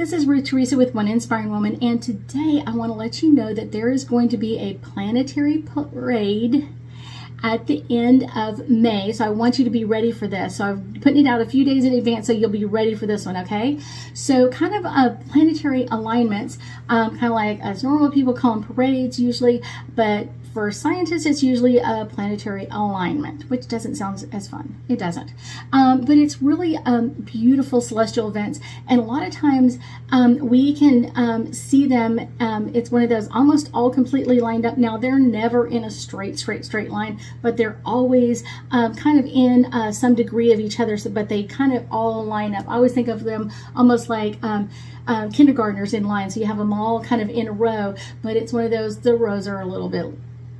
this is Ruth Theresa with One Inspiring Woman, and today I want to let you know that there is going to be a planetary parade at the end of May. So I want you to be ready for this. So I'm putting it out a few days in advance so you'll be ready for this one, okay? So kind of planetary alignments, kind of like as normal people call them parades usually, but for scientists, it's usually a planetary alignment, which doesn't sound as fun. It doesn't. But it's really beautiful celestial events. And a lot of times we can see them. It's one of those almost all completely lined up. Now, they're never in a straight line, but they're always kind of in some degree of each other, but they kind of all line up. I always think of them almost like kindergartners in line. So you have them all kind of in a row, but it's one of those, the rows are a little bit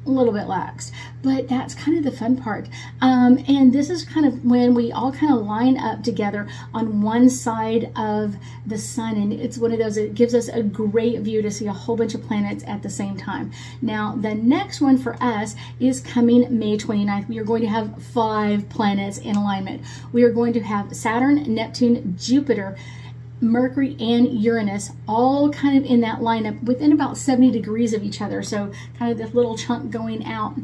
laxed, but that's kind of the fun part. And this is kind of when we all kind of line up together on one side of the sun, and it's one of those, it gives us a great view to see a whole bunch of planets at the same time. Now, the next one for us is coming May 29th. We are going to have 5 planets in alignment. We are going to have Saturn, Neptune, Jupiter, Mercury, and Uranus all kind of in that lineup within about 70 degrees of each other. So kind of this little chunk going out.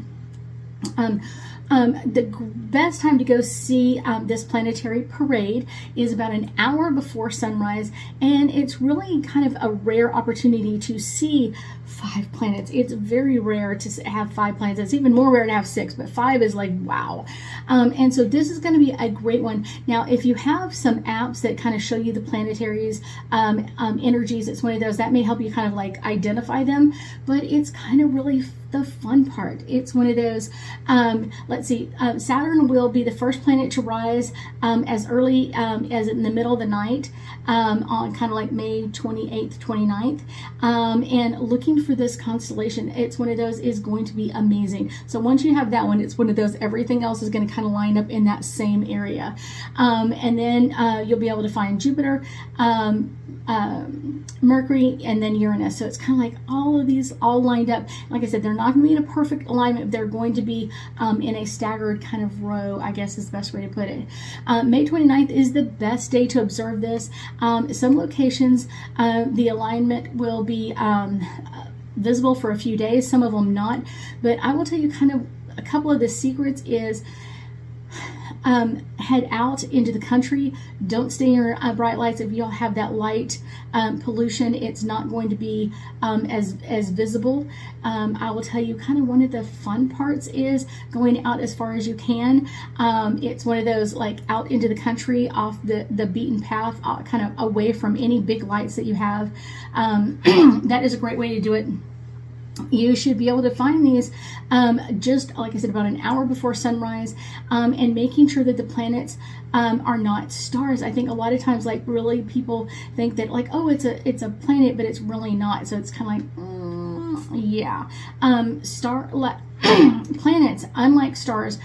The best time to go see this planetary parade is about an hour before sunrise, and it's really kind of a rare opportunity to see 5 planets. It's very rare to have 5 planets. It's even more rare to have 6, but 5 is like, wow. And so this is going to be a great one. Now, if you have some apps that kind of show you the planetaries energies, it's one of those that may help you kind of like identify them, but it's kind of really the fun part. It's one of those, let's see, Saturn will be the first planet to rise as early as in the middle of the night on kind of like May 28th, 29th. And looking for this constellation, it's one of those is going to be amazing. So once you have that one, it's one of those, everything else is going to kind of line up in that same area. And then you'll be able to find Jupiter, Mercury, and then Uranus. So it's kind of like all of these all lined up. Like I said, they're not going to be in a perfect alignment. They're going to be in a staggered kind of row, I guess is the best way to put it. May 29th is the best day to observe this. Some locations, the alignment will be visible for a few days, some of them not. But I will tell you kind of a couple of the secrets is head out into the country. Don't stay near bright lights. If you all have that light pollution, it's not going to be as visible. I will tell you kind of one of the fun parts is going out as far as you can. It's one of those like out into the country off the beaten path, kind of away from any big lights that you have. That is a great way to do it. You should be able to find these just like I said about an hour before sunrise, and making sure that the planets are not stars. I think a lot of times like really people think that like, oh, it's a planet, but it's really not. So it's kind of like yeah, planets, unlike stars,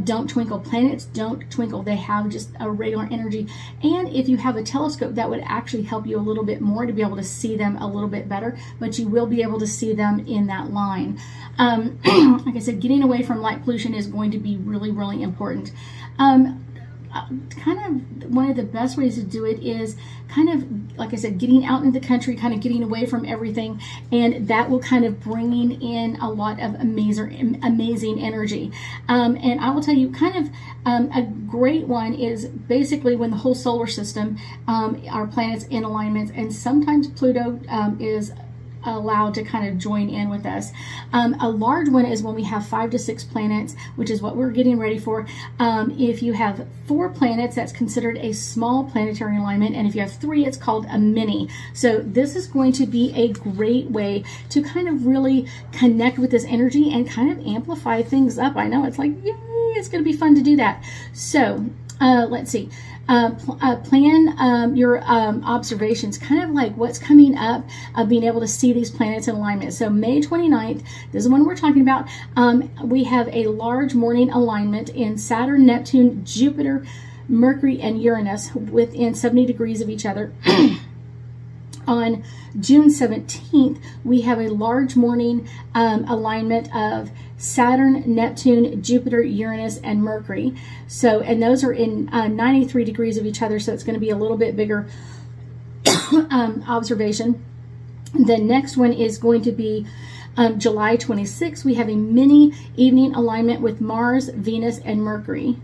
don't twinkle. Planets don't twinkle. They have just a regular energy. And if you have a telescope, that would actually help you a little bit more to be able to see them a little bit better, but you will be able to see them in that line. Like I said, getting away from light pollution is going to be really, really important. Kind of one of the best ways to do it is kind of, like I said, getting out into the country, kind of getting away from everything, and that will kind of bringing in a lot of amazing energy. And I will tell you kind of a great one is basically when the whole solar system, our planets in alignments, and sometimes Pluto is allowed to kind of join in with us. A large one is when we have 5 to 6 planets, which is what we're getting ready for. If you have 4 planets, that's considered a small planetary alignment, and if you have 3, it's called a mini. So this is going to be a great way to kind of really connect with this energy and kind of amplify things up. I know it's like, yay, it's going to be fun to do that. So let's see. Plan your observations, kind of like what's coming up, being able to see these planets in alignment. So May 29th, this is the one we're talking about. We have a large morning alignment in Saturn, Neptune, Jupiter, Mercury, and Uranus within 70 degrees of each other. On June 17th, we have a large morning alignment of Saturn, Neptune, Jupiter, Uranus, and Mercury. So, and those are in 93 degrees of each other, so it's going to be a little bit bigger. observation. The next one is going to be July 26th. We have a mini evening alignment with Mars, Venus, and Mercury.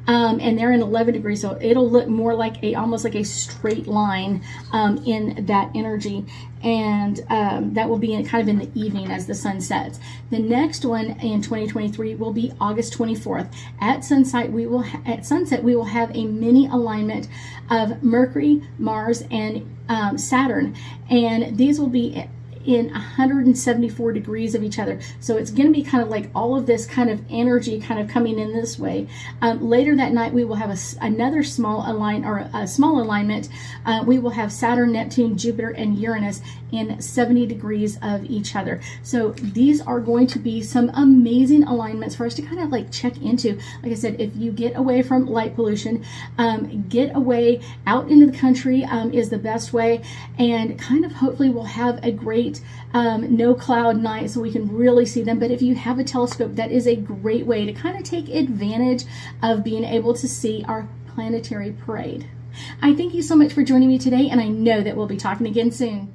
And they're in 11 degrees, so it'll look more like almost like a straight line in that energy. And that will be kind of in the evening as the sun sets. The next one in 2023 will be August 24th. At sunset, we will have a mini alignment of Mercury, Mars, and Saturn, and these will be in 174 degrees of each other. So it's going to be kind of like all of this kind of energy kind of coming in this way. Later that night, we will have another small alignment. We will have Saturn, Neptune, Jupiter, and Uranus in 70 degrees of each other. So these are going to be some amazing alignments for us to kind of like check into. Like I said, if you get away from light pollution, get away out into the country is the best way, and kind of hopefully we'll have a great no cloud night so we can really see them. But if you have a telescope, that is a great way to kind of take advantage of being able to see our planetary parade. I thank you so much for joining me today, and I know that we'll be talking again soon.